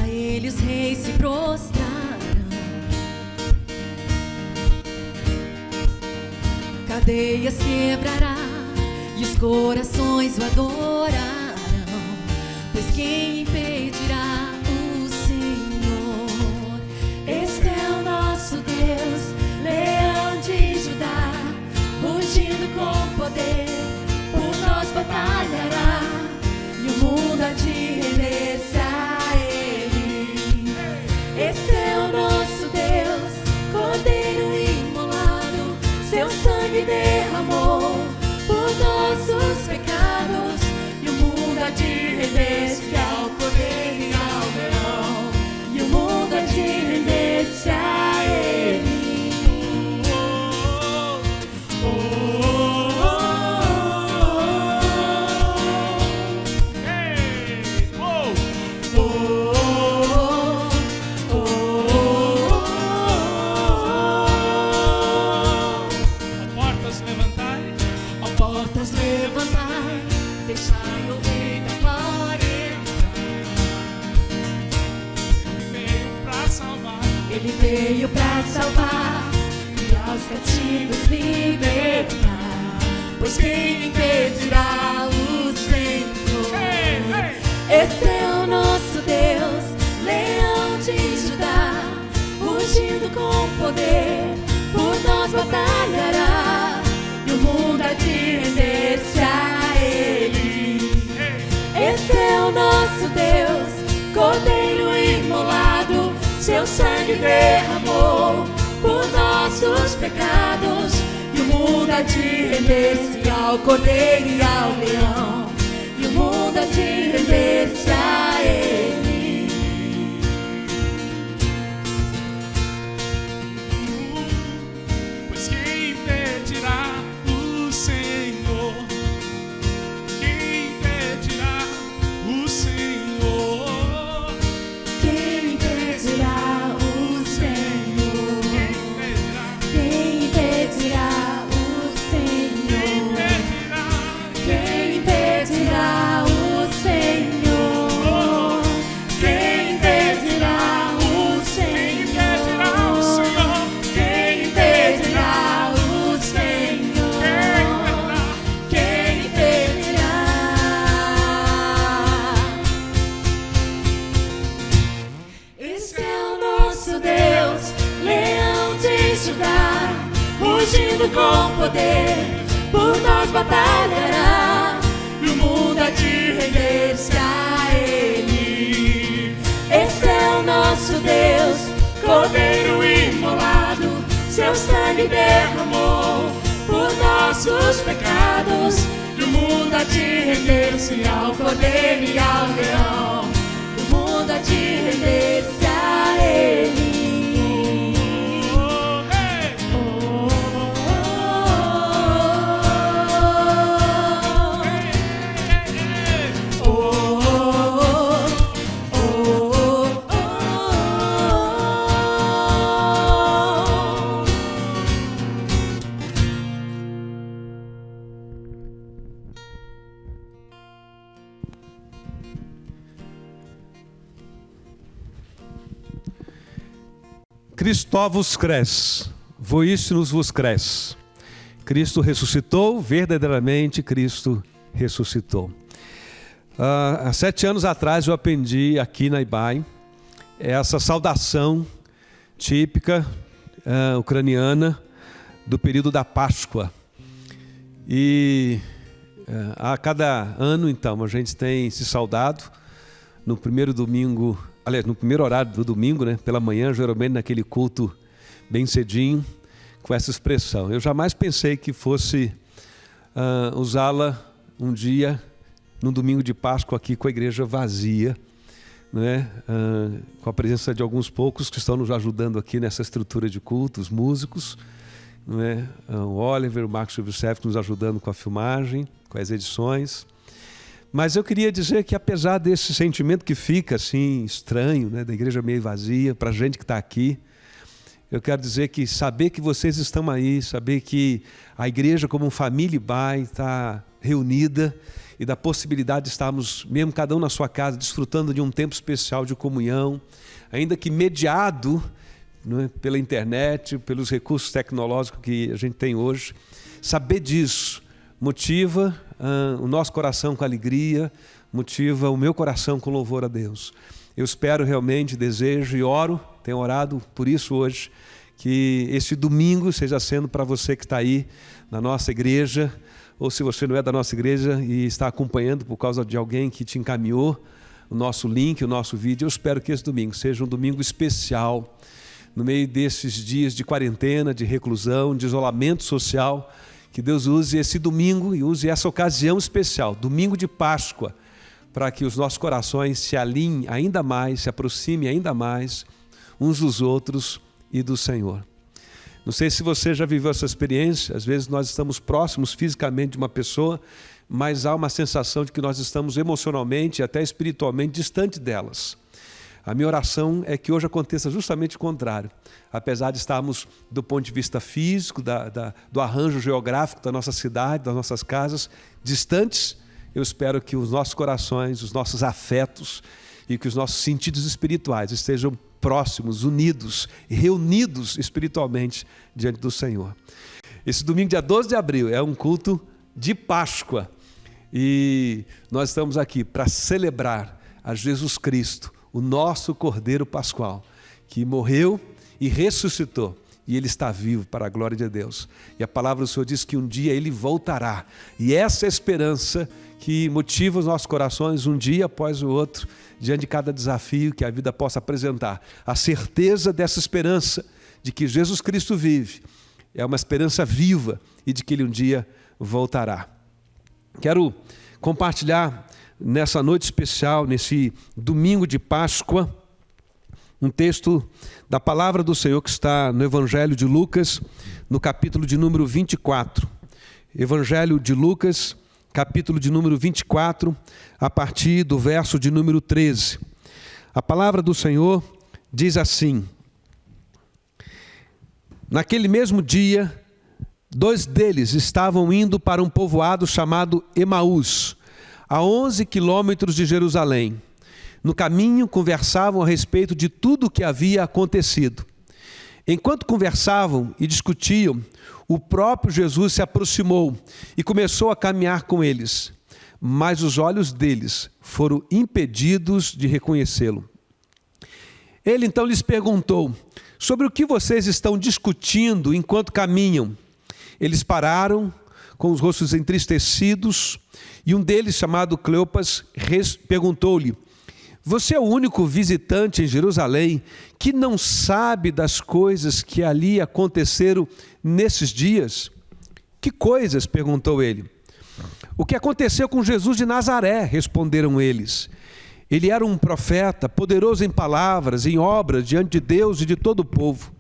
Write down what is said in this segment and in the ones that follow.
A ele os reis se prostrarão, cadeias quebrará e os corações o adorarão. Pois quem impedirá o Senhor? Este é o nosso Deus, Leão de Judá, rugindo com poder, por nós batalhará, e o mundo há de render-se a Ele. Este é o nosso Deus, Cordeiro imolado, seu sangue derramou por nossos pecados, e o mundo há de render-se ao Cordeiro e ao Leão, e o mundo há de render-se a Ele. Deixai o Rei da Glória entrar. Ele veio pra salvar e aos cativos libertar. Pois quem impedirá o Senhor? Esse é o nosso Deus, Leão de Judá, rugindo com poder, por nós batalhará, e o mundo há de render-se a Ele. Esse é o nosso Deus, Cordeiro imolado, seu sangue derramou por nossos pecados, e o mundo há de render-se ao Cordeiro e ao Leão, e o mundo há de render-se a Ele. Pois quem impedirá o Senhor? Quem impedirá o Senhor? Quem impedirá o Senhor? Quem impedirá o Senhor? Quem impedirá o Senhor? Quem impedirá o Senhor? Quem impedirá o Senhor? Quem impedirá? Esse é o nosso Deus, Leão de Judá, rugindo com poder, por nós batalhará, e o mundo há de render-se a Ele. Esse é o nosso Deus, Cordeiro imolado, seu sangue derramou por nossos pecados, e o mundo há de render-se ao Cordeiro e ao Leão, e o mundo há de render-se a Ele. Cristo vos cres, voíssinus vos cres. Cristo ressuscitou, verdadeiramente Cristo ressuscitou. Há 7 anos atrás eu aprendi aqui na IBAI essa saudação típica ucraniana do período da Páscoa. E a cada ano, então, a gente tem se saudado no primeiro domingo, aliás, no primeiro horário do domingo, né, pela manhã, geralmente naquele culto bem cedinho, com essa expressão. Eu jamais pensei que fosse usá-la um dia, num domingo de Páscoa, aqui com a igreja vazia, né, com a presença de alguns poucos que estão nos ajudando aqui nessa estrutura de cultos, músicos, né, o Oliver, o Marcos Silvestre nos ajudando com a filmagem, com as edições. Mas eu queria dizer que, apesar desse sentimento que fica assim estranho, né, da igreja meio vazia, para a gente que está aqui, eu quero dizer que saber que vocês estão aí, saber que a igreja como família IBAI está reunida e da possibilidade de estarmos, mesmo cada um na sua casa, desfrutando de um tempo especial de comunhão, ainda que mediado, não é, pela internet, pelos recursos tecnológicos que a gente tem hoje. Saber disso motiva o nosso coração com alegria, motiva o meu coração com louvor a Deus. Eu espero realmente, desejo e oro, tenho orado por isso hoje, que este domingo seja sendo para você que está aí na nossa igreja, ou se você não é da nossa igreja e está acompanhando por causa de alguém que te encaminhou o nosso link, o nosso vídeo, eu espero que esse domingo seja um domingo especial, no meio desses dias de quarentena, de reclusão, de isolamento social, que Deus use esse domingo e use essa ocasião especial, domingo de Páscoa, para que os nossos corações se alinhem ainda mais, se aproximem ainda mais uns dos outros e do Senhor. Não sei se você já viveu essa experiência, às vezes nós estamos próximos fisicamente de uma pessoa, mas há uma sensação de que nós estamos emocionalmente e até espiritualmente distante delas. A minha oração é que hoje aconteça justamente o contrário. Apesar de estarmos, do ponto de vista físico, do arranjo geográfico da nossa cidade, das nossas casas, distantes, eu espero que os nossos corações, os nossos afetos e que os nossos sentidos espirituais estejam próximos, unidos, reunidos espiritualmente diante do Senhor. Esse domingo, dia 12 de abril, é um culto de Páscoa e nós estamos aqui para celebrar a Jesus Cristo, o nosso Cordeiro Pascual, que morreu e ressuscitou, e Ele está vivo para a glória de Deus. E a palavra do Senhor diz que um dia Ele voltará, e essa é a esperança que motiva os nossos corações, um dia após o outro, diante de cada desafio que a vida possa apresentar. A certeza dessa esperança, de que Jesus Cristo vive, é uma esperança viva, e de que Ele um dia voltará. Quero compartilhar nessa noite especial, nesse domingo de Páscoa, um texto da palavra do Senhor que está no Evangelho de Lucas, no capítulo de número 24. Evangelho de Lucas, capítulo de número 24, a partir do verso de número 13. A palavra do Senhor diz assim: naquele mesmo dia, 2 deles estavam indo para um povoado chamado Emaús, a 11 quilômetros de Jerusalém. No caminho, conversavam a respeito de tudo o que havia acontecido. Enquanto conversavam e discutiam, o próprio Jesus se aproximou e começou a caminhar com eles, mas os olhos deles foram impedidos de reconhecê-lo. Ele então lhes perguntou: sobre o que vocês estão discutindo enquanto caminham? Eles pararam, com os rostos entristecidos, e um deles, chamado Cleopas, perguntou-lhe: você é o único visitante em Jerusalém que não sabe das coisas que ali aconteceram nesses dias? Que coisas? Perguntou ele. O que aconteceu com Jesus de Nazaré? Responderam eles. Ele era um profeta, poderoso em palavras, em obras, diante de Deus e de todo o povo.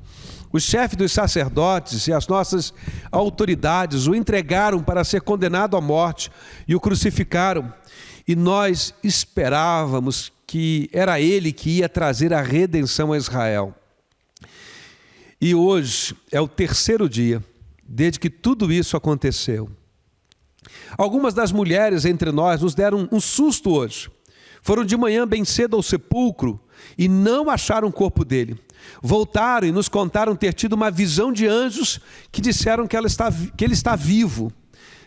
Os chefes dos sacerdotes e as nossas autoridades o entregaram para ser condenado à morte e o crucificaram. E nós esperávamos que era ele que ia trazer a redenção a Israel. E hoje é o 3º dia desde que tudo isso aconteceu. Algumas das mulheres entre nós nos deram um susto hoje. Foram de manhã bem cedo ao sepulcro e não acharam o corpo dele. Voltaram e nos contaram ter tido uma visão de anjos que disseram que ele está vivo.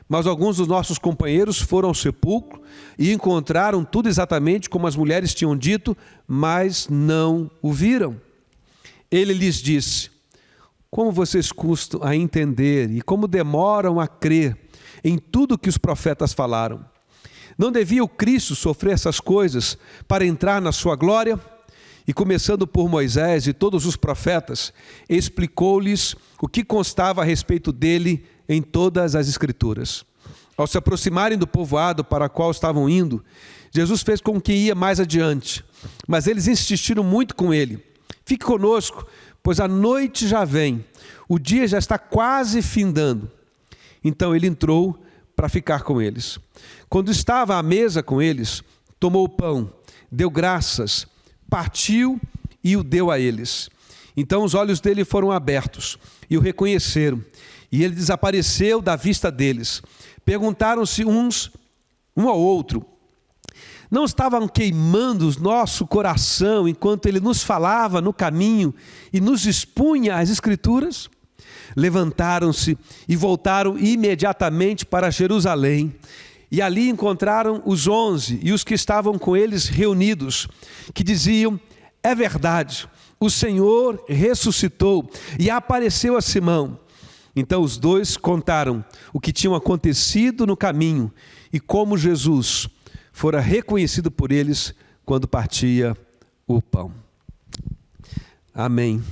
Mas alguns dos nossos companheiros foram ao sepulcro e encontraram tudo exatamente como as mulheres tinham dito, mas não o viram. Ele lhes disse: como vocês custam a entender e como demoram a crer em tudo que os profetas falaram. Não devia o Cristo sofrer essas coisas para entrar na sua glória? E começando por Moisés e todos os profetas, explicou-lhes o que constava a respeito dele em todas as Escrituras. Ao se aproximarem do povoado para o qual estavam indo, Jesus fez com que ia mais adiante, mas eles insistiram muito com ele: fique conosco, pois a noite já vem, o dia já está quase findando. Então ele entrou para ficar com eles. Quando estava à mesa com eles, tomou o pão, deu graças, partiu e o deu a eles. Então os olhos dele foram abertos e o reconheceram, e ele desapareceu da vista deles. perguntaram-se um ao outro: não estavam queimando o nosso coração enquanto ele nos falava no caminho e nos expunha as Escrituras? Levantaram-se e voltaram imediatamente para Jerusalém. E ali encontraram os 11 e os que estavam com eles reunidos, que diziam: é verdade, o Senhor ressuscitou e apareceu a Simão. Então os dois contaram o que tinha acontecido no caminho e como Jesus fora reconhecido por eles quando partia o pão. Amém.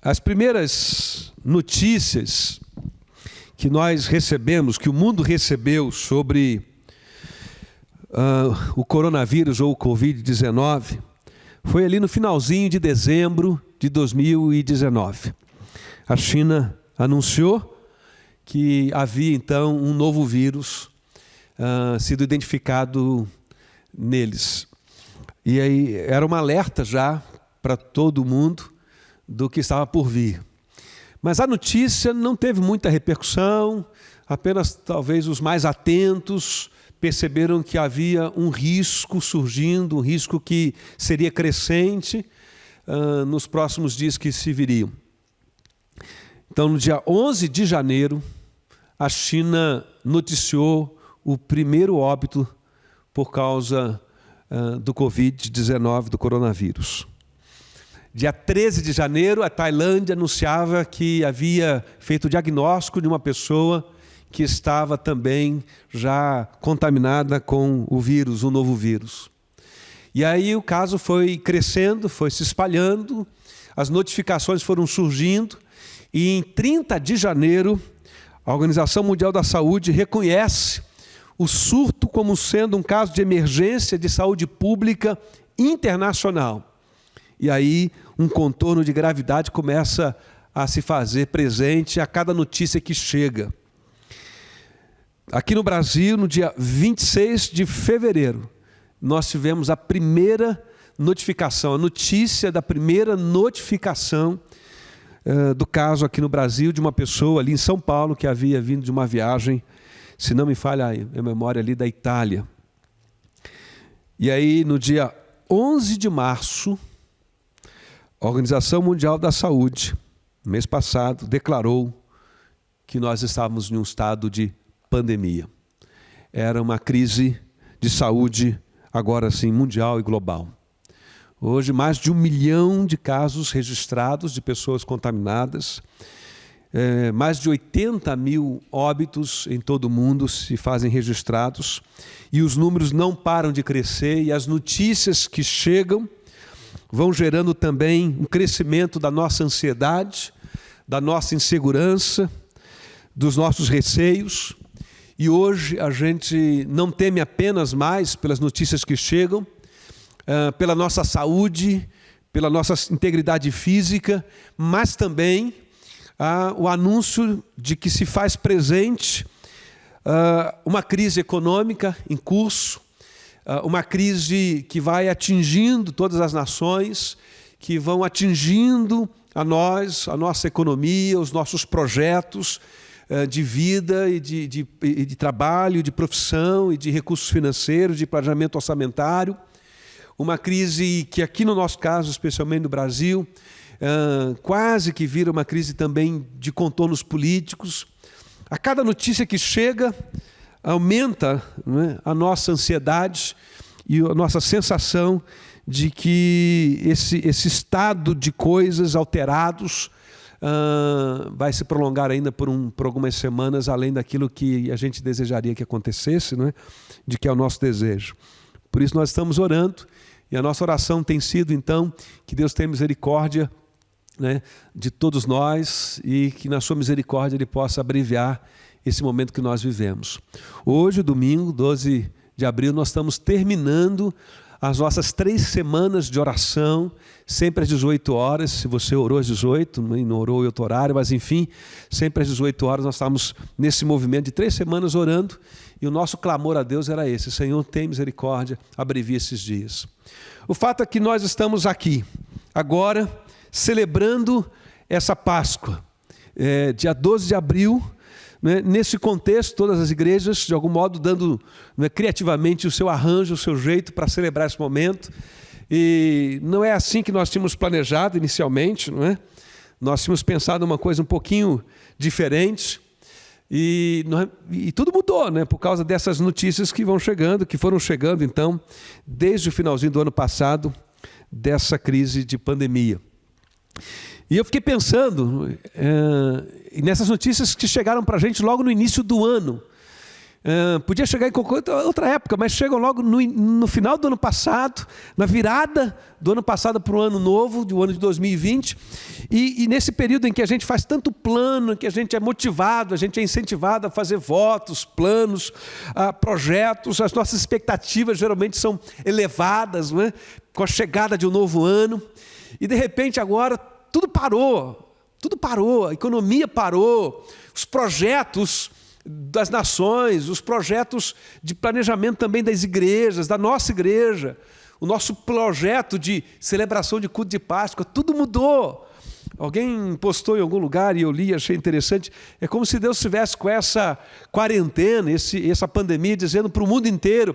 As primeiras notícias que nós recebemos, que o mundo recebeu sobre o coronavírus ou o Covid-19, foi ali no finalzinho de dezembro de 2019. A China anunciou que havia então um novo vírus sido identificado neles. E aí era um alerta já para todo mundo do que estava por vir. Mas a notícia não teve muita repercussão, apenas talvez os mais atentos perceberam que havia um risco surgindo, um risco que seria crescente nos próximos dias que se viriam. Então, no dia 11 de janeiro, a China noticiou o primeiro óbito por causa do Covid-19, do coronavírus. Dia 13 de janeiro, a Tailândia anunciava que havia feito o diagnóstico de uma pessoa que estava também já contaminada com o vírus, o novo vírus. E aí o caso foi crescendo, foi se espalhando, as notificações foram surgindo, e em 30 de janeiro, a Organização Mundial da Saúde reconhece o surto como sendo um caso de emergência de saúde pública internacional. E aí um contorno de gravidade começa a se fazer presente a cada notícia que chega. Aqui no Brasil, no dia 26 de fevereiro, nós tivemos a primeira notificação, a notícia da primeira notificação do caso aqui no Brasil, de uma pessoa ali em São Paulo que havia vindo de uma viagem, se não me falha a memória, ali da Itália. E aí no dia 11 de março, a Organização Mundial da Saúde, mês passado, declarou que nós estávamos em um estado de pandemia. Era uma crise de saúde, agora sim, mundial e global. Hoje, mais de 1 milhão de casos registrados de pessoas contaminadas, mais de 80 mil óbitos em todo o mundo se fazem registrados, e os números não param de crescer, e as notícias que chegam vão gerando também um crescimento da nossa ansiedade, da nossa insegurança, dos nossos receios. E hoje a gente não teme apenas mais pelas notícias que chegam, pela nossa saúde, pela nossa integridade física, mas também o anúncio de que se faz presente uma crise econômica em curso, uma crise que vai atingindo todas as nações, que vão atingindo a nós, a nossa economia, os nossos projetos de vida e de trabalho, de profissão e de recursos financeiros, de planejamento orçamentário. Uma crise que aqui no nosso caso, especialmente no Brasil, quase que vira uma crise também de contornos políticos. A cada notícia que chega, aumenta, né, a nossa ansiedade e a nossa sensação de que esse estado de coisas alterados vai se prolongar ainda por algumas semanas, além daquilo que a gente desejaria que acontecesse, né, de que é o nosso desejo. Por isso nós estamos orando, e a nossa oração tem sido, então, que Deus tenha misericórdia, né, de todos nós, e que na sua misericórdia Ele possa abreviar esse momento que nós vivemos. Hoje, domingo, 12 de abril, nós estamos terminando as nossas 3 semanas de oração, sempre às 18 horas, se você orou às 18, não orou em outro horário, mas enfim, sempre às 18 horas nós estamos nesse movimento de 3 semanas orando, e o nosso clamor a Deus era esse: Senhor, tem misericórdia, abrevia esses dias. O fato é que nós estamos aqui, agora, celebrando essa Páscoa, dia 12 de abril, né? Nesse contexto, todas as igrejas, de algum modo, dando, né, criativamente o seu arranjo, o seu jeito para celebrar esse momento. E não é assim que nós tínhamos planejado inicialmente, não é? Nós tínhamos pensado uma coisa um pouquinho diferente. E tudo mudou, né? Por causa dessas notícias que foram chegando, então, desde o finalzinho do ano passado, dessa crise de pandemia. E eu fiquei pensando nessas notícias que chegaram para a gente logo no início do ano. Podia chegar em qualquer outra época, mas chegam logo no final do ano passado, na virada do ano passado para o ano novo, do ano de 2020, e nesse período em que a gente faz tanto plano, que a gente é motivado, a gente é incentivado a fazer votos, planos, projetos, as nossas expectativas geralmente são elevadas, não é? Com a chegada de um novo ano, e de repente agora tudo parou, a economia parou, os projetos das nações, os projetos de planejamento também das igrejas, da nossa igreja, o nosso projeto de celebração de culto de Páscoa, tudo mudou. Alguém postou em algum lugar e eu li, achei interessante, é como se Deus estivesse com essa quarentena, essa pandemia, dizendo para o mundo inteiro: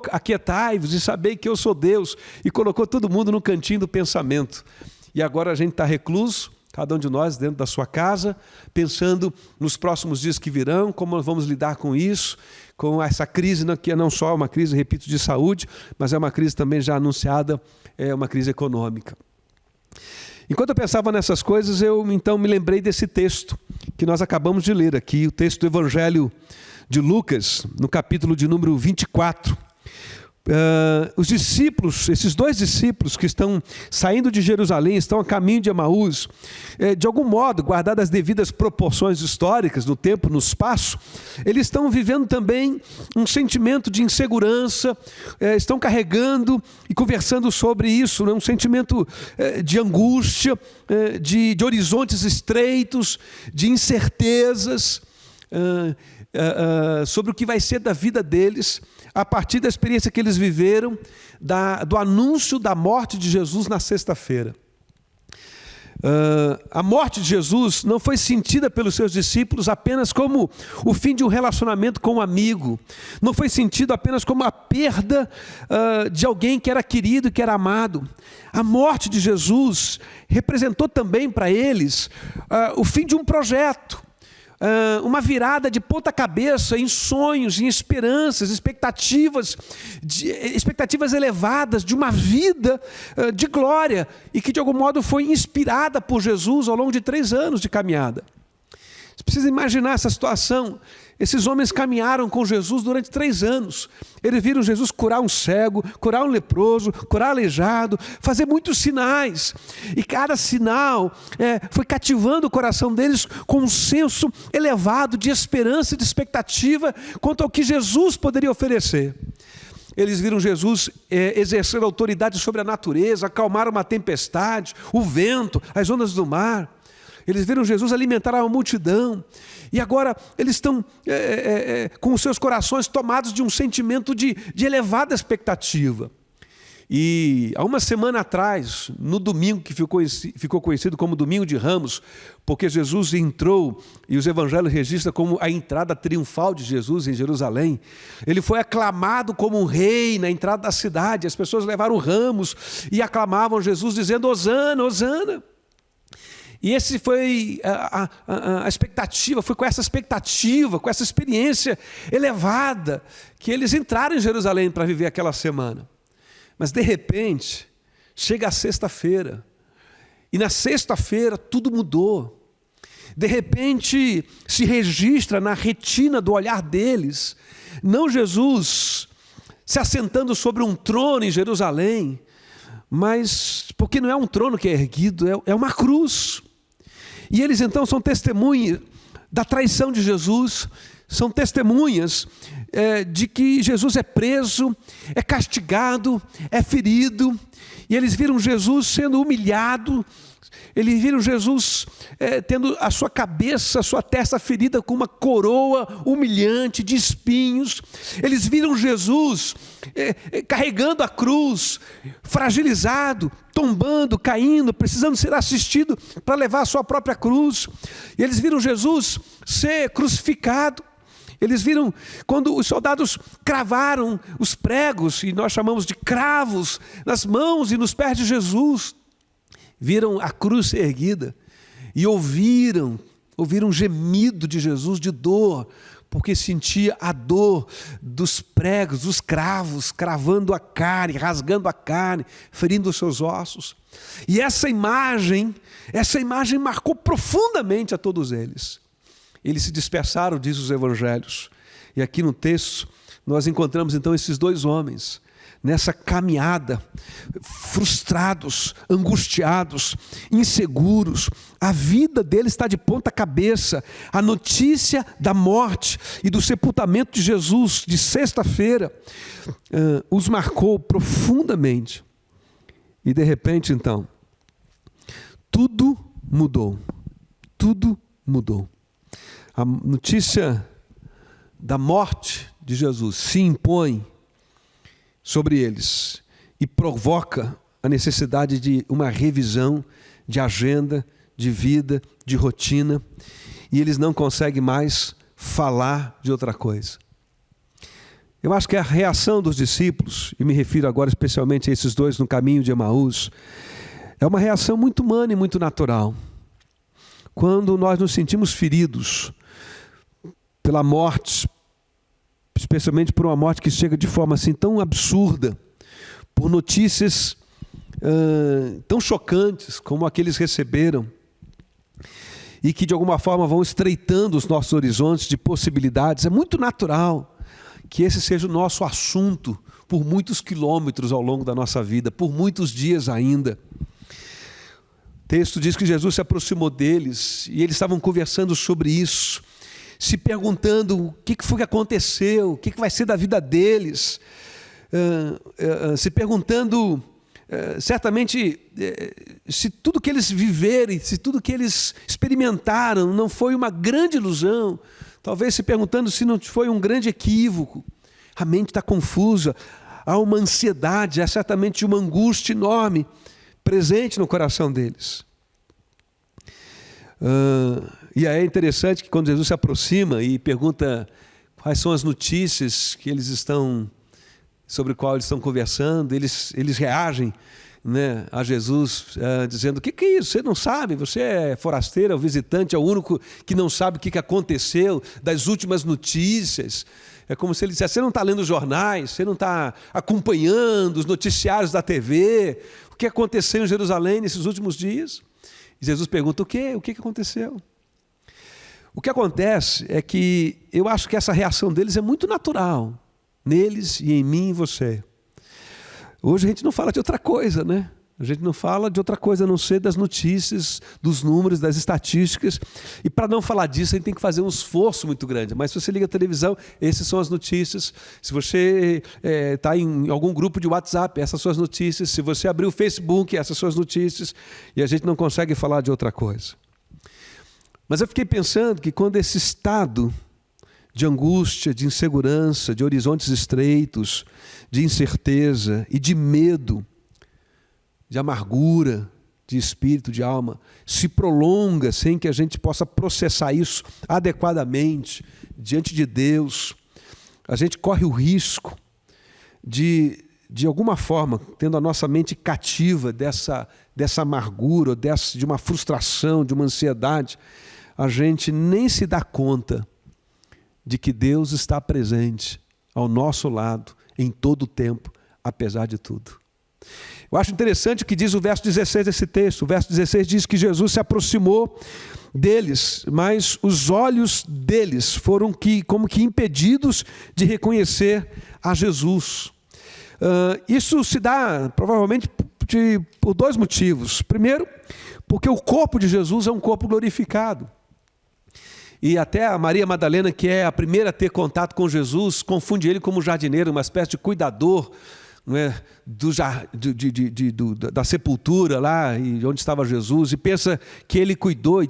aquietai-vos e sabei que eu sou Deus, e colocou todo mundo no cantinho do pensamento. E agora a gente está recluso, cada um de nós dentro da sua casa, pensando nos próximos dias que virão, como nós vamos lidar com isso, com essa crise, que é não só uma crise, repito, de saúde, mas é uma crise também já anunciada, é uma crise econômica. Enquanto eu pensava nessas coisas, eu então me lembrei desse texto que nós acabamos de ler aqui, o texto do Evangelho de Lucas, no capítulo de número 24. Os discípulos, esses dois discípulos que estão saindo de Jerusalém, estão a caminho de Emaús, de algum modo, guardadas as devidas proporções históricas no tempo, no espaço, eles estão vivendo também um sentimento de insegurança, estão carregando e conversando sobre isso, né? Um sentimento de angústia, de horizontes estreitos, de incertezas, sobre o que vai ser da vida deles, a partir da experiência que eles viveram, do anúncio da morte de Jesus na sexta-feira. A morte de Jesus não foi sentida pelos seus discípulos apenas como o fim de um relacionamento com um amigo, não foi sentido apenas como a perda de alguém que era querido, que era amado. A morte de Jesus representou também para eles o fim de um projeto, uma virada de ponta cabeça em sonhos, em esperanças, expectativas elevadas de uma vida de glória e que de algum modo foi inspirada por Jesus ao longo de 3 anos de caminhada. Você precisa imaginar essa situação. Esses homens caminharam com Jesus durante 3 anos. Eles viram Jesus curar um cego, curar um leproso, curar aleijado, fazer muitos sinais. E cada sinal foi cativando o coração deles com um senso elevado de esperança e de expectativa quanto ao que Jesus poderia oferecer. Eles viram Jesus exercer autoridade sobre a natureza, acalmar uma tempestade, o vento, as ondas do mar. Eles viram Jesus alimentar a multidão. E agora eles estão com os seus corações tomados de um sentimento de elevada expectativa. E há uma semana atrás, no domingo que ficou conhecido como Domingo de Ramos, porque Jesus entrou, e os evangelhos registram como a entrada triunfal de Jesus em Jerusalém, ele foi aclamado como um rei na entrada da cidade. As pessoas levaram ramos e aclamavam Jesus dizendo: Hosana, Hosana. E esse foi a expectativa, foi com essa expectativa, com essa experiência elevada, que eles entraram em Jerusalém para viver aquela semana. Mas de repente, chega a sexta-feira, e na sexta-feira tudo mudou. De repente se registra na retina do olhar deles, não Jesus se assentando sobre um trono em Jerusalém, mas porque não é um trono que é erguido, é uma cruz. E eles então são testemunhas da traição de Jesus, são testemunhas de que Jesus é preso, é castigado, é ferido. E eles viram Jesus sendo humilhado, Eles viram Jesus tendo a sua cabeça, a sua testa ferida com uma coroa humilhante de espinhos. Eles viram Jesus carregando a cruz, fragilizado, tombando, caindo, precisando ser assistido para levar a sua própria cruz. E eles viram Jesus ser crucificado. Eles viram quando os soldados cravaram os pregos, e nós chamamos de cravos, nas mãos e nos pés de Jesus. Viram a cruz ser erguida e ouviram um gemido de Jesus de dor, porque sentia a dor dos pregos, dos cravos, cravando a carne, rasgando a carne, ferindo os seus ossos. E essa imagem marcou profundamente a todos eles. Eles se dispersaram, diz os evangelhos. E aqui no texto nós encontramos então esses dois homens nessa caminhada, frustrados, angustiados, inseguros. A vida deles está de ponta cabeça. A notícia da morte e do sepultamento de Jesus de sexta-feira os marcou profundamente. E de repente então, tudo mudou. Tudo mudou. A notícia da morte de Jesus se impõe sobre eles e provoca a necessidade de uma revisão de agenda, de vida, de rotina, e eles não conseguem mais falar de outra coisa. Eu acho que a reação dos discípulos, e me refiro agora especialmente a esses dois no caminho de Emaús, é uma reação muito humana e muito natural. Quando nós nos sentimos feridos pela morte, especialmente por uma morte que chega de forma assim tão absurda, por notícias tão chocantes como aqueles receberam, e que de alguma forma vão estreitando os nossos horizontes de possibilidades, é muito natural que esse seja o nosso assunto por muitos quilômetros ao longo da nossa vida, por muitos dias ainda. O texto diz que Jesus se aproximou deles e eles estavam conversando sobre isso, se perguntando o que foi que aconteceu, o que vai ser da vida deles, se perguntando certamente se tudo que eles viverem, se tudo que eles experimentaram não foi uma grande ilusão, talvez se perguntando se não foi um grande equívoco. A mente está confusa, há uma ansiedade, há certamente uma angústia enorme presente no coração deles. E aí é interessante que quando Jesus se aproxima e pergunta quais são as notícias que eles estão, sobre o qual eles estão conversando, eles reagem, né, a Jesus dizendo: o que é isso? Você não sabe, você é forasteiro, é o visitante, é o único que não sabe o que aconteceu, das últimas notícias. É como se ele dissesse: você não está lendo os jornais, você não está acompanhando os noticiários da TV, o que aconteceu em Jerusalém nesses últimos dias? E Jesus pergunta: o que aconteceu? O que acontece é que eu acho que essa reação deles é muito natural, neles e em mim e você. Hoje a gente não fala de outra coisa, né? A gente não fala de outra coisa a não ser das notícias, dos números, das estatísticas. E para não falar disso, a gente tem que fazer um esforço muito grande. Mas se você liga a televisão, essas são as notícias. Se você está em algum grupo de WhatsApp, essas são as notícias. Se você abrir o Facebook, essas são as notícias. E a gente não consegue falar de outra coisa. Mas eu fiquei pensando que quando esse estado de angústia, de insegurança, de horizontes estreitos, de incerteza e de medo, de amargura, de espírito, de alma, se prolonga sem que a gente possa processar isso adequadamente diante de Deus, a gente corre o risco de alguma forma, tendo a nossa mente cativa dessa amargura, de uma frustração, de uma ansiedade, a gente nem se dá conta de que Deus está presente ao nosso lado em todo o tempo, apesar de tudo. Eu acho interessante o que diz o verso 16 desse texto. O verso 16 diz que Jesus se aproximou deles, mas os olhos deles foram como que impedidos de reconhecer a Jesus. Isso se dá provavelmente por dois motivos. Primeiro, porque o corpo de Jesus é um corpo glorificado. E até a Maria Madalena, que é a primeira a ter contato com Jesus, confunde ele como jardineiro, uma espécie de cuidador, não é, da sepultura lá onde estava Jesus, e pensa que ele cuidou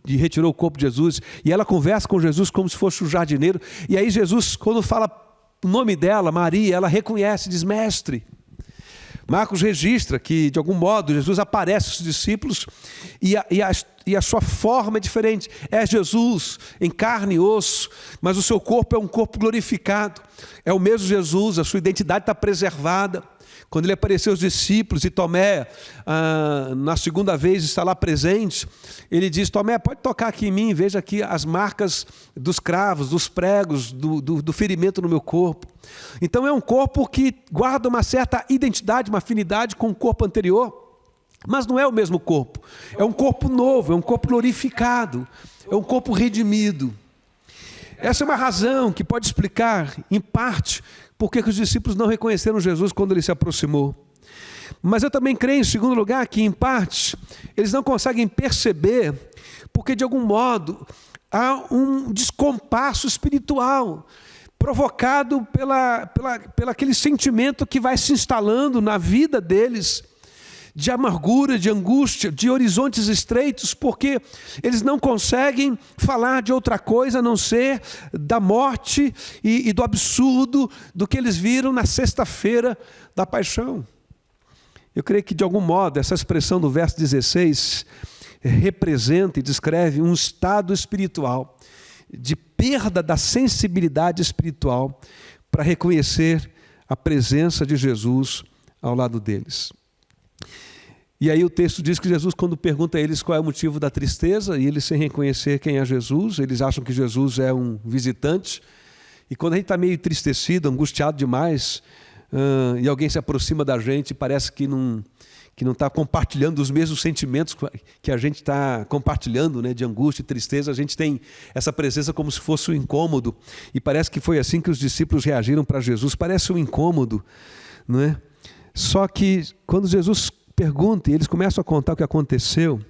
e retirou o corpo de Jesus, e ela conversa com Jesus como se fosse o jardineiro, e aí Jesus, quando fala o nome dela, Maria, ela reconhece, diz mestre. Marcos registra que, de algum modo, Jesus aparece aos discípulos e a sua forma é diferente. É Jesus em carne e osso, mas o seu corpo é um corpo glorificado. É o mesmo Jesus, a sua identidade está preservada. Quando ele apareceu aos discípulos e Tomé, na segunda vez, está lá presente, ele diz, Tomé, pode tocar aqui em mim, veja aqui as marcas dos cravos, dos pregos, do ferimento no meu corpo. Então é um corpo que guarda uma certa identidade, uma afinidade com o corpo anterior, mas não é o mesmo corpo. É um corpo novo, é um corpo glorificado, é um corpo redimido. Essa é uma razão que pode explicar, em parte, por que os discípulos não reconheceram Jesus quando ele se aproximou. Mas eu também creio, em segundo lugar, que em parte eles não conseguem perceber, porque de algum modo há um descompasso espiritual provocado pela aquele sentimento que vai se instalando na vida deles, de amargura, de angústia, de horizontes estreitos, porque eles não conseguem falar de outra coisa a não ser da morte e do absurdo do que eles viram na sexta-feira da paixão. Eu creio que, de algum modo, essa expressão do verso 16 representa e descreve um estado espiritual de perda da sensibilidade espiritual para reconhecer a presença de Jesus ao lado deles. E aí o texto diz que Jesus, quando pergunta a eles qual é o motivo da tristeza, e eles sem reconhecer quem é Jesus, eles acham que Jesus é um visitante, e quando a gente está meio entristecido, angustiado demais, e alguém se aproxima da gente e parece que não está compartilhando os mesmos sentimentos que a gente está compartilhando, né, de angústia e tristeza, a gente tem essa presença como se fosse um incômodo, e parece que foi assim que os discípulos reagiram para Jesus, parece um incômodo, não é? Só que quando Jesus pergunta e eles começam a contar o que aconteceu,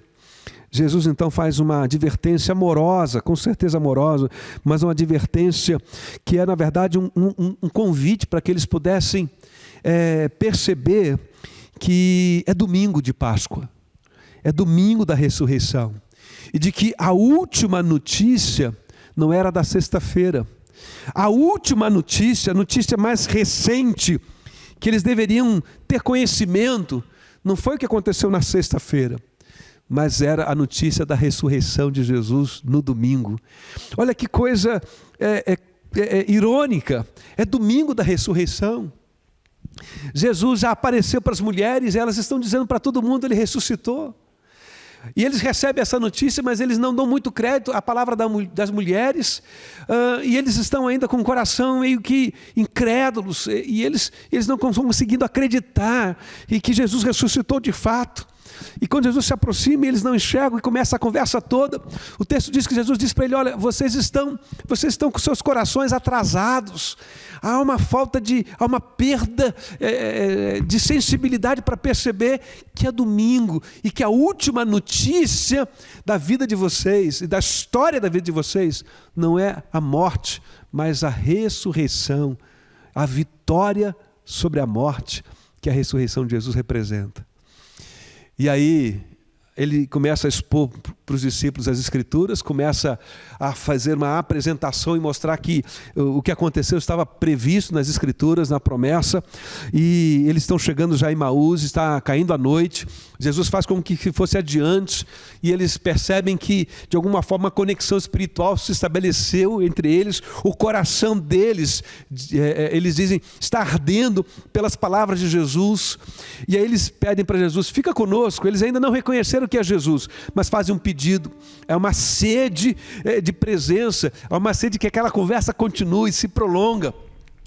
Jesus então faz uma advertência amorosa, com certeza amorosa, mas uma advertência que é na verdade um convite para que eles pudessem perceber que é domingo de Páscoa, é domingo da ressurreição, e de que a última notícia não era da sexta-feira, a última notícia, a notícia mais recente que eles deveriam ter conhecimento, não foi o que aconteceu na sexta-feira, mas era a notícia da ressurreição de Jesus no domingo. Olha que coisa irônica, é domingo da ressurreição. Jesus já apareceu para as mulheres, elas estão dizendo para todo mundo, ele ressuscitou. E eles recebem essa notícia, mas eles não dão muito crédito à palavra das mulheres, e eles estão ainda com o coração meio que incrédulos, e eles não estão conseguindo acreditar e que Jesus ressuscitou de fato. E quando Jesus se aproxima, eles não enxergam e começa a conversa toda. O texto diz que Jesus diz para ele, olha, vocês estão com seus corações atrasados. Há uma há uma perda de sensibilidade para perceber que é domingo e que a última notícia da vida de vocês e da história da vida de vocês não é a morte, mas a ressurreição, a vitória sobre a morte que a ressurreição de Jesus representa. E aí ele começa a expor para os discípulos as Escrituras, começa a fazer uma apresentação e mostrar que o que aconteceu estava previsto nas Escrituras, na promessa, e eles estão chegando já em Emaús, está caindo a noite, Jesus faz com que fosse adiante, e eles percebem que, de alguma forma, a conexão espiritual se estabeleceu entre eles, o coração deles, eles dizem, está ardendo pelas palavras de Jesus, e aí eles pedem para Jesus, fica conosco, eles ainda não reconheceram que é Jesus, mas fazem um pedido, é uma sede de presença, é uma sede que aquela conversa continue, se prolonga.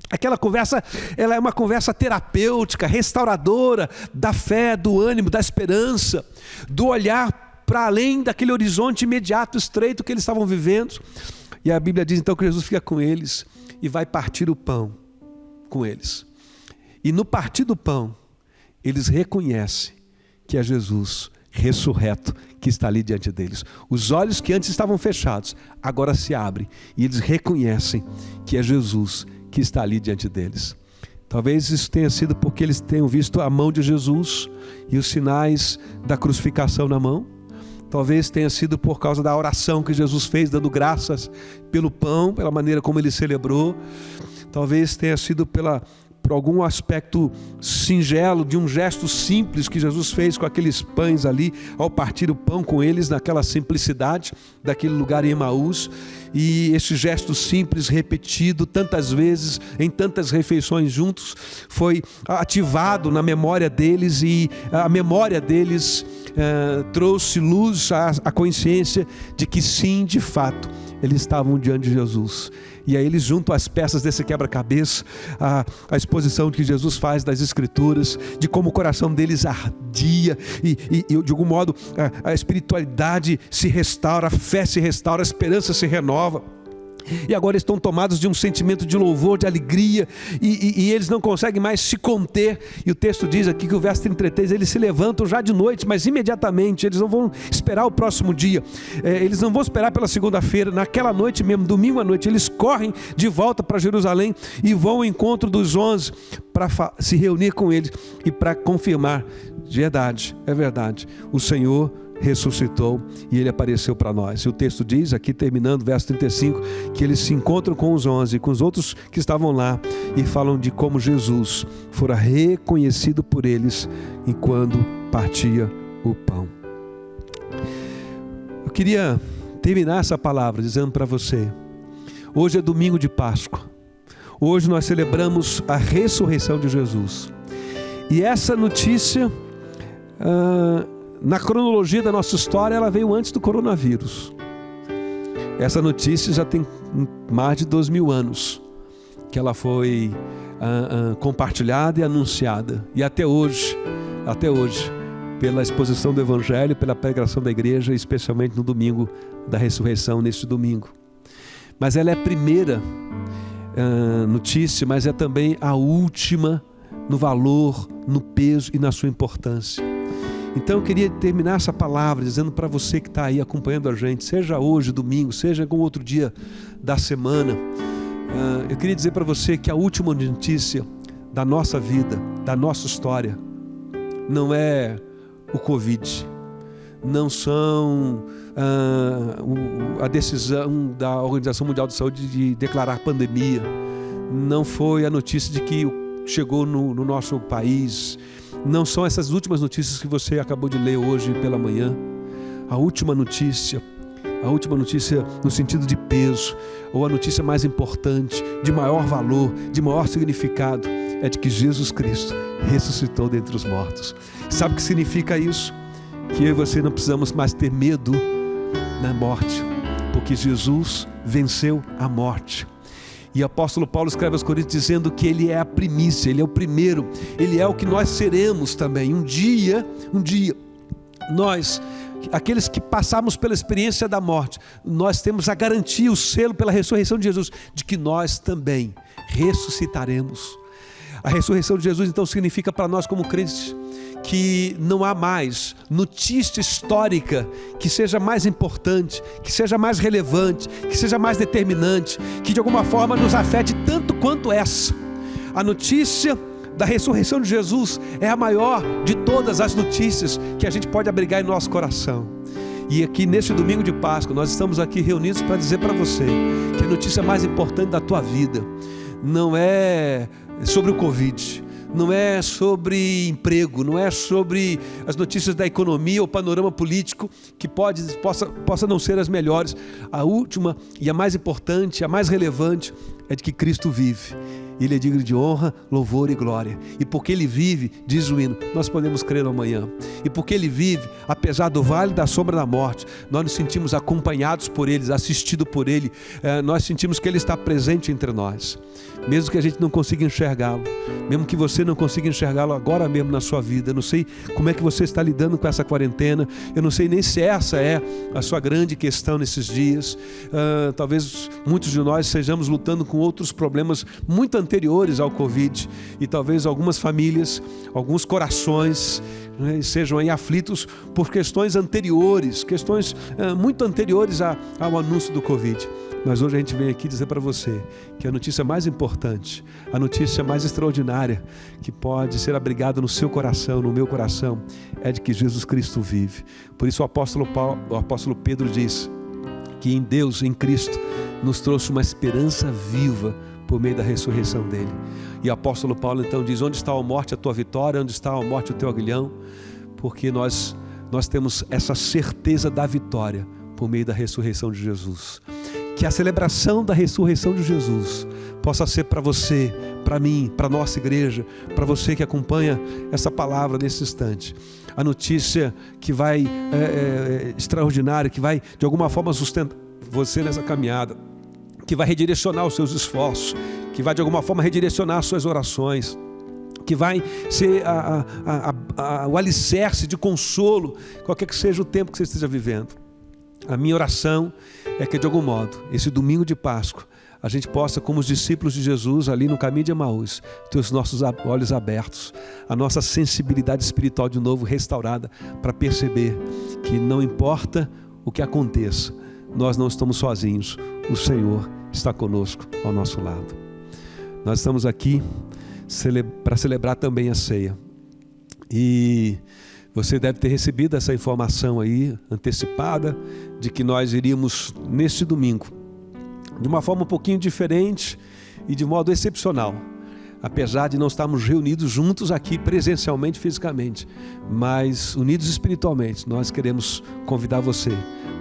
Aquela conversa, ela é uma conversa terapêutica, restauradora da fé, do ânimo, da esperança, do olhar para além daquele horizonte imediato, estreito que eles estavam vivendo. E a Bíblia diz então que Jesus fica com eles e vai partir o pão com eles. E no partir do pão, eles reconhecem que é Jesus ressurreto que está ali diante deles. Os olhos que antes estavam fechados, agora se abrem e eles reconhecem que é Jesus que está ali diante deles. Talvez isso tenha sido porque eles tenham visto a mão de Jesus e os sinais da crucificação na mão. Talvez tenha sido por causa da oração que Jesus fez, dando graças pelo pão, pela maneira como ele celebrou. Talvez tenha sido por algum aspecto singelo, de um gesto simples que Jesus fez com aqueles pães ali, ao partir o pão com eles, naquela simplicidade daquele lugar em Emaús. E esse gesto simples, repetido tantas vezes, em tantas refeições juntos, foi ativado na memória deles, e a memória deles trouxe luz à consciência de que sim, de fato, eles estavam diante de Jesus. E aí eles juntam as peças desse quebra-cabeça, a exposição que Jesus faz das Escrituras, de como o coração deles ardia, e de algum modo a espiritualidade se restaura, a fé se restaura, a esperança se renova. E agora estão tomados de um sentimento de louvor, de alegria, e eles não conseguem mais se conter. E o texto diz aqui que o verso 33, eles se levantam já de noite, mas imediatamente, eles não vão esperar o próximo dia, eles não vão esperar pela segunda-feira, naquela noite mesmo, domingo à noite, eles correm de volta para Jerusalém e vão ao encontro dos 11 para se reunir com eles e para confirmar: verdade, é verdade, o Senhor ressuscitou e ele apareceu para nós. E o texto diz, aqui terminando, verso 35, que eles se encontram com os 11, com os outros que estavam lá, e falam de como Jesus fora reconhecido por eles enquanto partia o pão. Eu queria terminar essa palavra dizendo para você: hoje é domingo de Páscoa. Hoje nós celebramos a ressurreição de Jesus. E essa notícia, na cronologia da nossa história, ela veio antes do coronavírus. Essa notícia já tem mais de 2000 anos que ela foi compartilhada e anunciada. E até hoje, pela exposição do Evangelho, pela pregação da igreja, especialmente no domingo da ressurreição, neste domingo. Mas ela é a primeira notícia, mas é também a última no valor, no peso e na sua importância. Então eu queria terminar essa palavra dizendo para você que está aí acompanhando a gente, seja hoje, domingo, seja algum outro dia da semana, eu queria dizer para você que a última notícia da nossa vida, da nossa história, não é o Covid, não são a decisão da Organização Mundial de Saúde de declarar pandemia, não foi a notícia de que chegou no nosso país, não são essas últimas notícias que você acabou de ler hoje pela manhã. A última notícia no sentido de peso, ou a notícia mais importante, de maior valor, de maior significado, é de que Jesus Cristo ressuscitou dentre os mortos. Sabe o que significa isso? Que eu e você não precisamos mais ter medo na morte, porque Jesus venceu a morte. E o apóstolo Paulo escreve aos Coríntios dizendo que ele é a primícia, ele é o primeiro, ele é o que nós seremos também. Um dia, nós, aqueles que passamos pela experiência da morte, nós temos a garantia, o selo pela ressurreição de Jesus, de que nós também ressuscitaremos. A ressurreição de Jesus então significa para nós como crentes que não há mais notícia histórica que seja mais importante, que seja mais relevante, que seja mais determinante, que de alguma forma nos afete tanto quanto essa. A notícia da ressurreição de Jesus é a maior de todas as notícias que a gente pode abrigar em nosso coração. E aqui neste domingo de Páscoa, nós estamos aqui reunidos para dizer para você que a notícia mais importante da tua vida não é sobre o Covid, não é sobre emprego, não é sobre as notícias da economia ou panorama político, que possa não ser as melhores. A última e a mais importante, a mais relevante, é de que Cristo vive. Ele é digno de honra, louvor e glória. E porque Ele vive, diz o hino, nós podemos crer no amanhã. E porque Ele vive, apesar do vale da sombra da morte, nós nos sentimos acompanhados por Ele, assistidos por Ele. Nós sentimos que Ele está presente entre nós. Mesmo que a gente não consiga enxergá-lo, mesmo que você não consiga enxergá-lo agora mesmo na sua vida. Eu não sei como é que você está lidando com essa quarentena, eu não sei nem se essa é a sua grande questão nesses dias. Talvez muitos de nós estejamos lutando com outros problemas muito anteriores ao Covid, e talvez algumas famílias, alguns corações, né, sejam aí aflitos por questões anteriores, questões muito anteriores ao anúncio do Covid. Mas hoje a gente vem aqui dizer para você que a notícia mais importante, a notícia mais extraordinária que pode ser abrigada no seu coração, no meu coração, é de que Jesus Cristo vive. Por isso o apóstolo Pedro diz que em Deus, em Cristo, nos trouxe uma esperança viva por meio da ressurreição dele. E o apóstolo Paulo então diz: onde está a morte, a tua vitória? Onde está a morte, o teu aguilhão? Porque nós temos essa certeza da vitória por meio da ressurreição de Jesus. Que a celebração da ressurreição de Jesus possa ser para você, para mim, para a nossa igreja, para você que acompanha essa palavra nesse instante, a notícia que vai extraordinária, que vai de alguma forma sustentar você nessa caminhada, que vai redirecionar os seus esforços, que vai de alguma forma redirecionar as suas orações, que vai ser o alicerce de consolo, qualquer que seja o tempo que você esteja vivendo. A minha oração é que, de algum modo, esse domingo de Páscoa, a gente possa, como os discípulos de Jesus ali no caminho de Emaús, ter os nossos olhos abertos, a nossa sensibilidade espiritual de novo restaurada, para perceber que não importa o que aconteça, nós não estamos sozinhos, o Senhor está conosco ao nosso lado. Nós estamos aqui para celebrar também a ceia, e você deve ter recebido essa informação aí, antecipada, de que nós iríamos, neste domingo, de uma forma um pouquinho diferente e de modo excepcional. Apesar de não estarmos reunidos juntos aqui presencialmente, fisicamente, mas unidos espiritualmente, nós queremos convidar você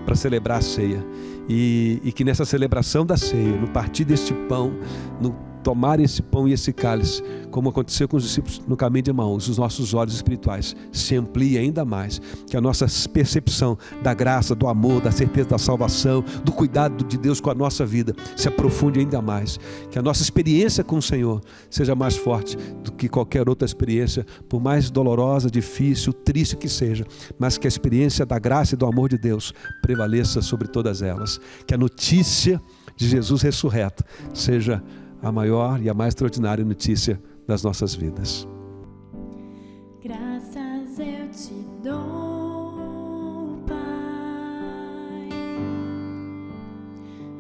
para celebrar a ceia. E que nessa celebração da ceia, no partir deste pão, no tomar esse pão e esse cálice, como aconteceu com os discípulos no caminho de Emaús, os nossos olhos espirituais se ampliem ainda mais, que a nossa percepção da graça, do amor, da certeza da salvação, do cuidado de Deus com a nossa vida se aprofunde ainda mais, que a nossa experiência com o Senhor seja mais forte do que qualquer outra experiência, por mais dolorosa, difícil, triste que seja, mas que a experiência da graça e do amor de Deus prevaleça sobre todas elas, que a notícia de Jesus ressurreto seja a maior e a mais extraordinária notícia das nossas vidas. Graças eu te dou, Pai,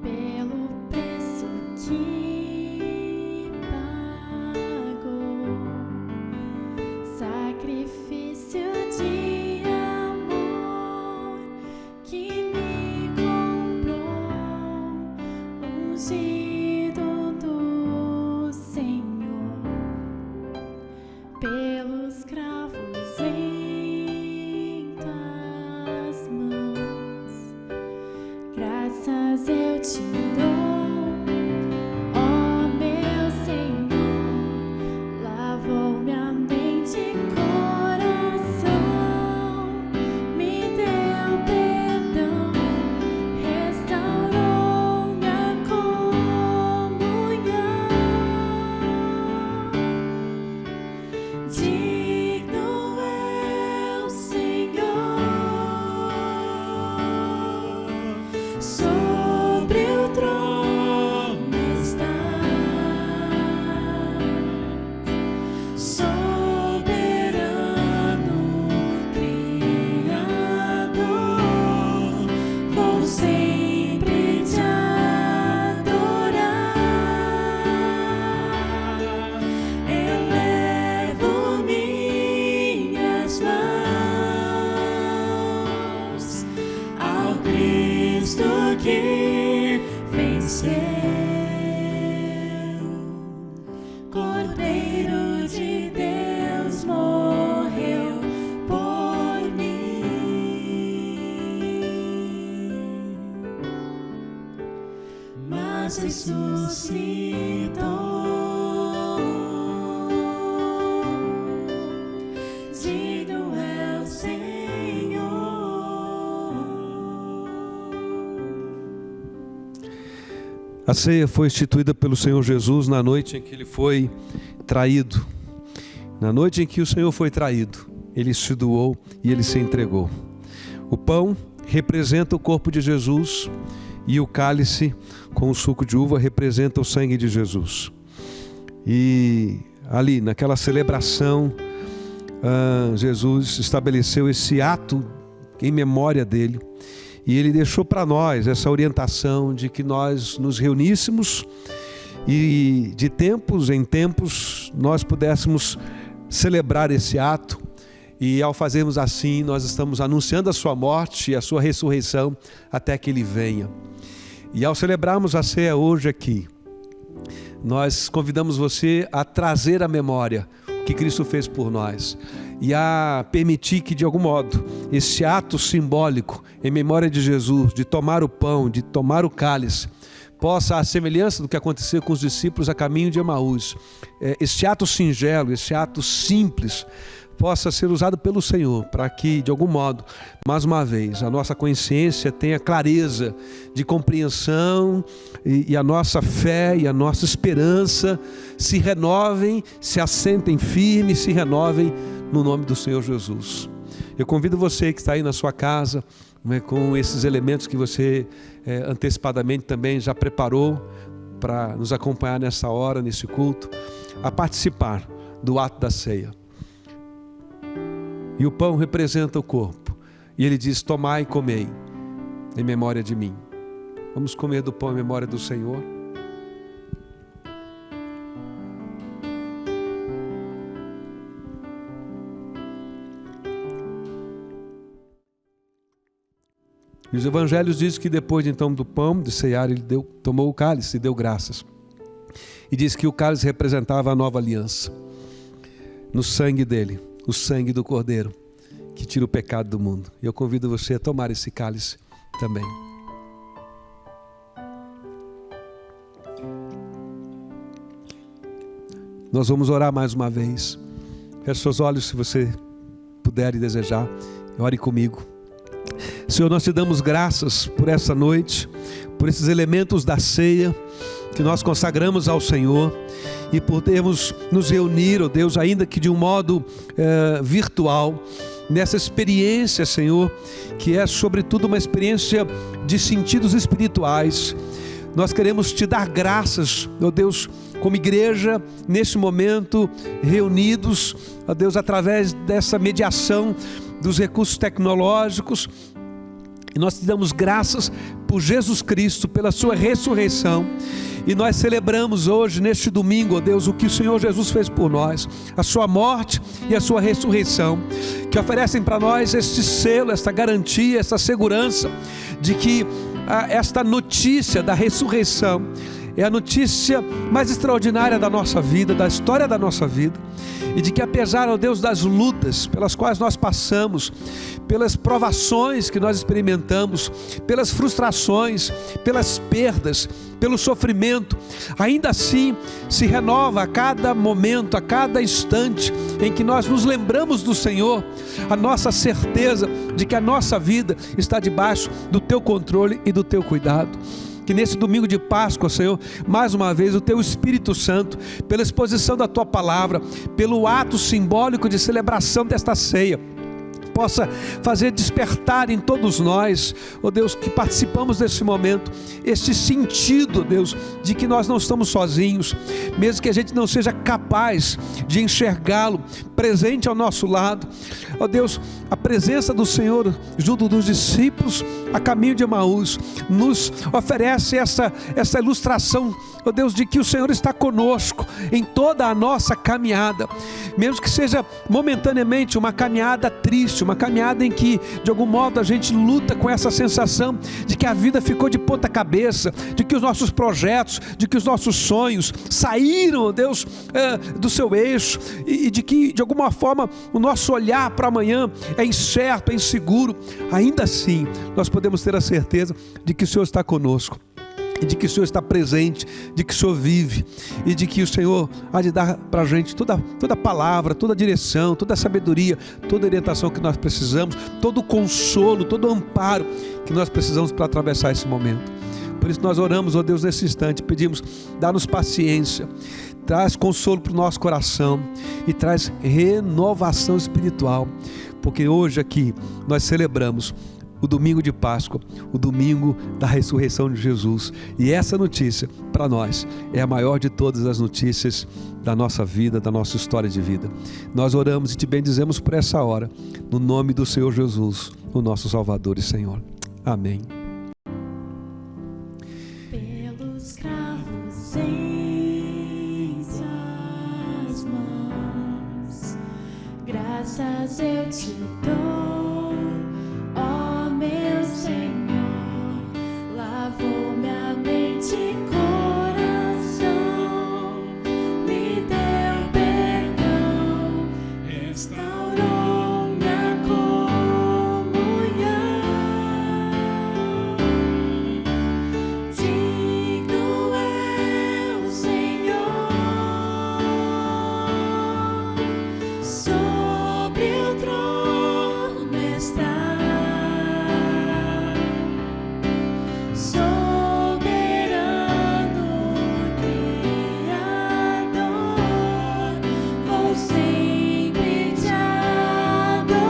pelo preço que pagou, sacrifício de amor que me comprou, ungido pelos cravos em tuas mãos. Graças eu te dou, ó meu Senhor, lavou minha mente e coração, me deu perdão, restaurou minha comunhão. Digno é o Senhor, sobre o trono está, soberano Criador, vou sempre te adorar. Elevo minhas mãos ao Cristo que venceu, Cordeiro de Deus morreu por mim, mas ressuscitou. Digno é o Senhor. A ceia foi instituída pelo Senhor Jesus na noite em que Ele foi traído. Na noite em que o Senhor foi traído, Ele se doou e Ele se entregou. O pão representa o corpo de Jesus e o cálice com o suco de uva representa o sangue de Jesus. E ali, naquela celebração, Jesus estabeleceu esse ato em memória dele. E ele deixou para nós essa orientação de que nós nos reuníssemos e de tempos em tempos nós pudéssemos celebrar esse ato. E ao fazermos assim, nós estamos anunciando a sua morte e a sua ressurreição até que ele venha. E ao celebrarmos a ceia hoje aqui, nós convidamos você a trazer à memória o que Cristo fez por nós e a permitir que, de algum modo, esse ato simbólico em memória de Jesus, de tomar o pão, de tomar o cálice, possa, à semelhança do que aconteceu com os discípulos a caminho de Emaús, esse ato singelo, esse ato simples, possa ser usado pelo Senhor para que, de algum modo, mais uma vez, a nossa consciência tenha clareza de compreensão e a nossa fé e a nossa esperança se renovem, se assentem firmes, se renovem no nome do Senhor Jesus. Eu convido você que está aí na sua casa, com esses elementos que você antecipadamente também já preparou para nos acompanhar nessa hora, nesse culto, a participar do ato da ceia. E o pão representa o corpo. E ele diz: tomai e comei em memória de mim. Vamos comer do pão em memória do Senhor. E os evangelhos dizem que depois então do pão, de ceiar, ele tomou o cálice e deu graças. E diz que o cálice representava a nova aliança. No sangue dele, o sangue do Cordeiro, que tira o pecado do mundo. E eu convido você a tomar esse cálice também. Nós vamos orar mais uma vez. Feche seus olhos se você puder e desejar. Ore comigo. Senhor, nós te damos graças por essa noite, por esses elementos da ceia que nós consagramos ao Senhor e por termos nos reunir, ó Deus, ainda que de um modo virtual, nessa experiência, Senhor, que é sobretudo uma experiência de sentidos espirituais. Nós queremos te dar graças, ó Deus, como igreja, nesse momento, reunidos, ó Deus, através dessa mediação dos recursos tecnológicos. E nós te damos graças por Jesus Cristo, pela sua ressurreição. E nós celebramos hoje, neste domingo, ó Deus, o que o Senhor Jesus fez por nós, a sua morte e a sua ressurreição, que oferecem para nós este selo, esta garantia, esta segurança de que esta notícia da ressurreição é a notícia mais extraordinária da nossa vida, da história da nossa vida. E de que apesar, ó Deus, das lutas pelas quais nós passamos, pelas provações que nós experimentamos, pelas frustrações, pelas perdas, pelo sofrimento, ainda assim se renova a cada momento, a cada instante em que nós nos lembramos do Senhor, a nossa certeza de que a nossa vida está debaixo do teu controle e do teu cuidado. Que nesse domingo de Páscoa, Senhor, mais uma vez o Teu Espírito Santo, pela exposição da Tua Palavra, pelo ato simbólico de celebração desta ceia, possa fazer despertar em todos nós, ó Deus, que participamos desse momento, este sentido, ó Deus, de que nós não estamos sozinhos, mesmo que a gente não seja capaz de enxergá-lo presente ao nosso lado. Ó Deus, a presença do Senhor junto dos discípulos a caminho de Emaús nos oferece essa ilustração, ó Deus, de que o Senhor está conosco em toda a nossa caminhada, mesmo que seja momentaneamente uma caminhada triste, uma caminhada em que de algum modo a gente luta com essa sensação de que a vida ficou de ponta cabeça, de que os nossos projetos, de que os nossos sonhos saíram, ó Deus, do seu eixo, e de que de alguma forma o nosso olhar para amanhã é incerto, é inseguro. Ainda assim nós podemos ter a certeza de que o Senhor está conosco, de que o Senhor está presente, de que o Senhor vive, e de que o Senhor há de dar para a gente toda a palavra, toda a direção, toda a sabedoria, toda a orientação que nós precisamos, todo o consolo, todo o amparo que nós precisamos para atravessar esse momento. Por isso nós oramos, ó Deus, nesse instante, pedimos, dá-nos paciência, traz consolo para o nosso coração e traz renovação espiritual, porque hoje aqui nós celebramos o domingo de Páscoa, o domingo da ressurreição de Jesus. E essa notícia, para nós, é a maior de todas as notícias da nossa vida, da nossa história de vida. Nós oramos e te bendizemos por essa hora, no nome do Senhor Jesus, o nosso Salvador e Senhor. Amém. Pelos cravos em suas mãos, graças eu te dou, ó meu Senhor. Lavou minha mente e coração, me deu perdão, restaurou minha comunhão. Digno é o Senhor, sobre o trono está. Soberano Criador, vou sempre te adorar.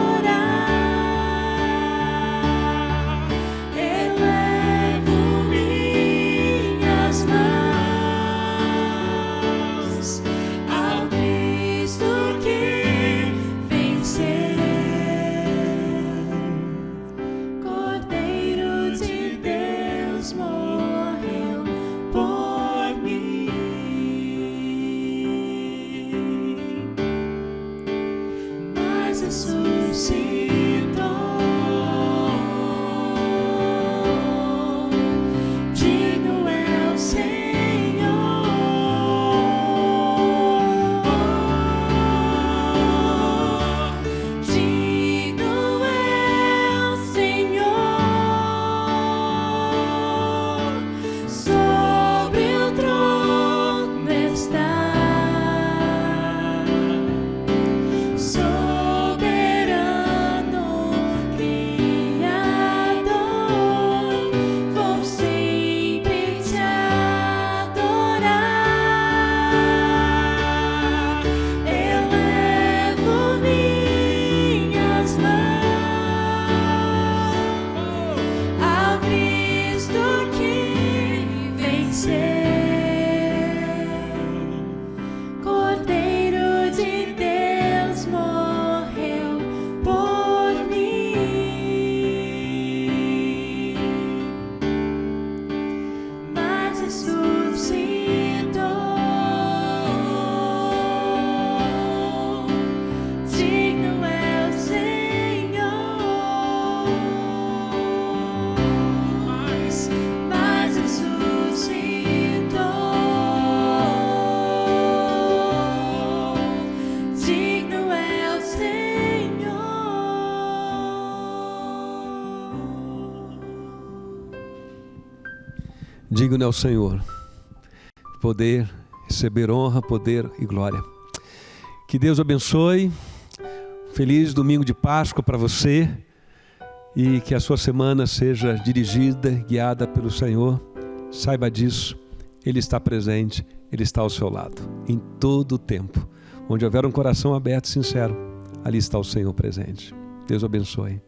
Elevo minhas mãos ao Cristo que venceu, Cordeiro de Deus morreu por mim, mas ressuscitou. Digno é o Senhor, digno é o Senhor, sobre o trono está. Soberano Criador, vou sempre te adorar. Elevo minhas mãos ao Cristo que venceu, Cordeiro de Deus morreu por mim, mas ressuscitou. Digno é o Senhor, mas ressuscitou. Digno é o Senhor. Digno é o Senhor, poder, receber honra, poder e glória. Que Deus abençoe. Feliz domingo de Páscoa para você e que a sua semana seja dirigida, guiada pelo Senhor. Saiba disso, Ele está presente, Ele está ao seu lado, em todo o tempo. Onde houver um coração aberto e sincero, ali está o Senhor presente. Deus abençoe.